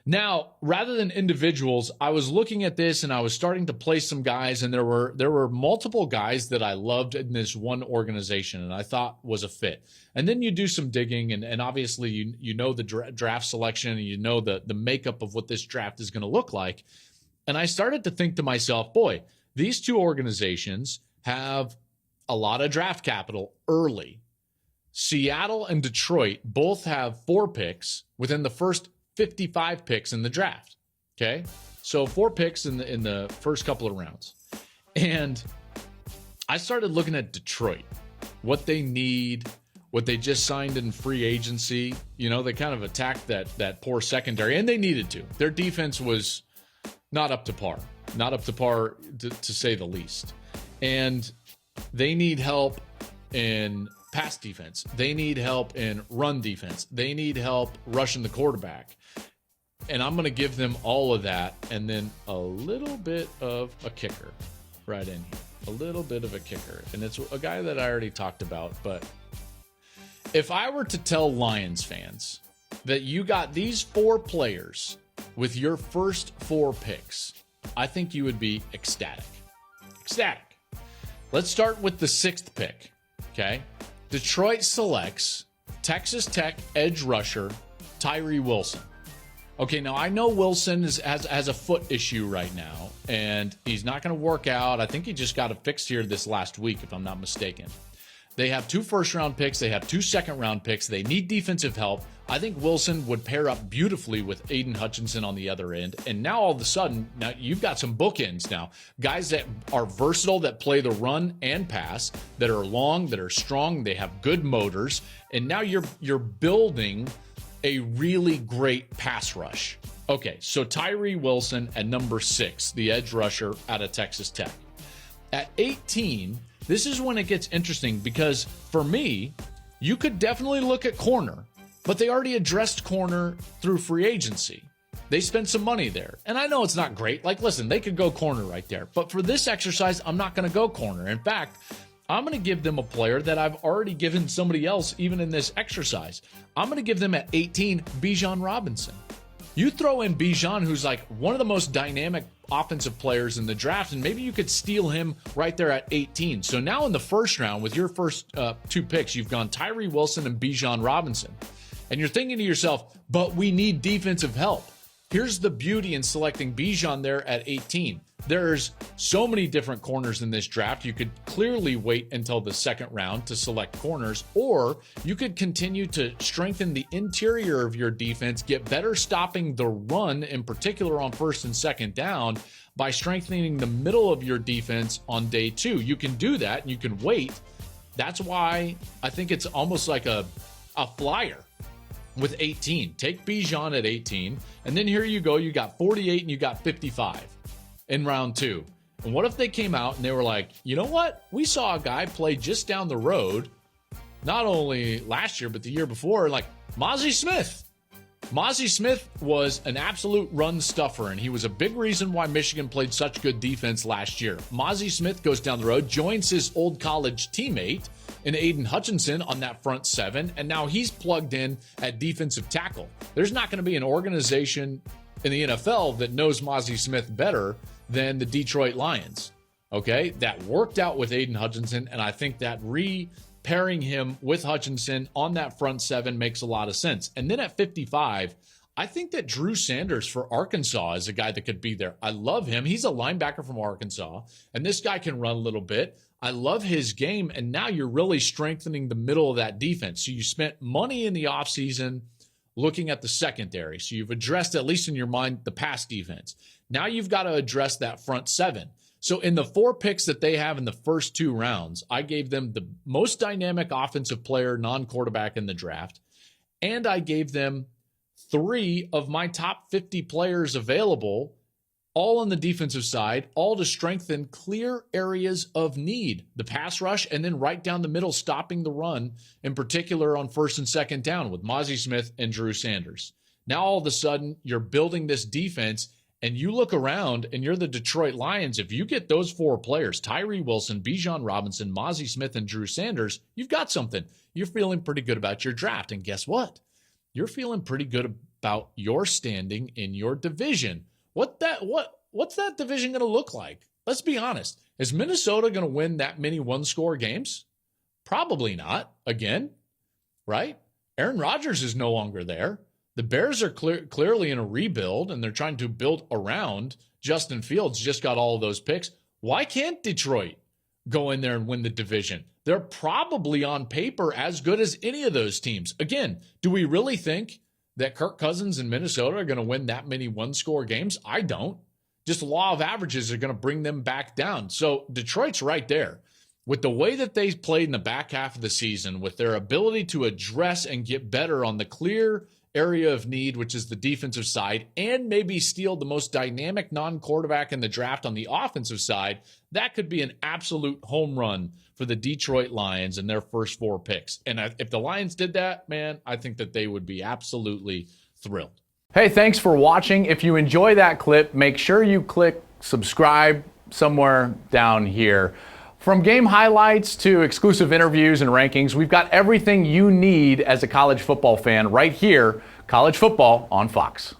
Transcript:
Now, rather than individuals, I was looking at this and I was starting to place some guys, and there were multiple guys that I loved in this one organization and I thought was a fit. And then you do some digging, and obviously you know the draft selection, and you know the makeup of what this draft is going to look like. And I started to think to myself, boy, these two organizations have a lot of draft capital early. Seattle and Detroit both have 4 picks within the first 55 picks in the draft. Okay, so 4 picks in the first couple of rounds. And I started looking at Detroit, what they need, what they just signed in free agency. You know, they kind of attacked that poor secondary, and they needed to. Their defense was not up to par to say the least. And they need help in pass defense. They need help in run defense. They need help rushing the quarterback. And I'm going to give them all of that, and then a little bit of a kicker right in here. A little bit of a kicker. And it's a guy that I already talked about. But if I were to tell Lions fans that you got these 4 players with your first 4 picks, I think you would be ecstatic. Ecstatic. Let's start with the 6th pick, okay? Detroit selects Texas Tech edge rusher Tyree Wilson. Okay, now I know Wilson has a foot issue right now, and he's not going to work out. I think he just got it fixed here this last week, if I'm not mistaken. They have 2 first-round picks. They have 2 second-round picks. They need defensive help. I think Wilson would pair up beautifully with Aiden Hutchinson on the other end. And now all of a sudden, now you've got some bookends now. Guys that are versatile, that play the run and pass, that are long, that are strong, they have good motors. And now you're building a really great pass rush. Okay, so Tyree Wilson at number 6, the edge rusher out of Texas Tech. At 18, this is when it gets interesting, because for me, you could definitely look at corner, but they already addressed corner through free agency. They spent some money there. And I know it's not great. Like, listen, they could go corner right there. But for this exercise, I'm not going to go corner. In fact, I'm going to give them a player that I've already given somebody else even in this exercise. I'm going to give them at 18, Bijan Robinson. You throw in Bijan, who's like one of the most dynamic offensive players in the draft, and maybe you could steal him right there at 18. So now in the first round, with your first 2 picks, you've gone Tyree Wilson and Bijan Robinson. And you're thinking to yourself, but we need defensive help. Here's the beauty in selecting Bijan there at 18. There's so many different corners in this draft. You could clearly wait until the second round to select corners, or you could continue to strengthen the interior of your defense, get better stopping the run, in particular on first and second down, by strengthening the middle of your defense on day 2. You can do that, and you can wait. That's why I think it's almost like a flyer with 18. Take Bijan at 18, and then here you go. You got 48 and you got 55 in round 2. And what if they came out and they were like, you know what? We saw a guy play just down the road, not only last year, but the year before, like Mazi Smith. Mazi Smith was an absolute run stuffer, and he was a big reason why Michigan played such good defense last year. Mazi Smith goes down the road, joins his old college teammate in Aiden Hutchinson on that front 7, and now he's plugged in at defensive tackle. There's not going to be an organization in the NFL that knows Mazi Smith better than the Detroit Lions. Okay, that worked out with Aiden Hutchinson, and I think that pairing him with Hutchinson on that front 7 makes a lot of sense. And then at 55, I think that Drew Sanders for Arkansas is a guy that could be there. I love him. He's a linebacker from Arkansas, and this guy can run a little bit. I love his game, and now you're really strengthening the middle of that defense. So you spent money in the offseason looking at the secondary. So you've addressed, at least in your mind, the pass defense. Now you've got to address that front 7. So in the 4 picks that they have in the first 2 rounds, I gave them the most dynamic offensive player, non-quarterback in the draft, and I gave them 3 of my top 50 players available, all on the defensive side, all to strengthen clear areas of need, the pass rush, and then right down the middle, stopping the run, in particular on first and second down with Mazi Smith and Drew Sanders. Now all of a sudden, you're building this defense, and you look around, and you're the Detroit Lions. If you get those 4 players, Tyree Wilson, Bijan Robinson, Mazi Smith, and Drew Sanders, you've got something. You're feeling pretty good about your draft. And guess what? You're feeling pretty good about your standing in your division. What's that division going to look like? Let's be honest. Is Minnesota going to win that many one-score games? Probably not. Again, right? Aaron Rodgers is no longer there. The Bears are clearly in a rebuild, and they're trying to build around Justin Fields. Just got all of those picks. Why can't Detroit go in there and win the division? They're probably on paper as good as any of those teams. Again, do we really think that Kirk Cousins and Minnesota are going to win that many one-score games? I don't. Just law of averages are going to bring them back down. So Detroit's right there. With the way that they played in the back half of the season, with their ability to address and get better on the clear area of need, which is the defensive side, and maybe steal the most dynamic non-quarterback in the draft on the offensive side, that could be an absolute home run for the Detroit Lions in their first 4 picks. And if the Lions did that, man, I think that they would be absolutely thrilled. Hey, thanks for watching. If you enjoy that clip, make sure you click subscribe somewhere down here. From game highlights to exclusive interviews and rankings, we've got everything you need as a college football fan right here, College Football on Fox.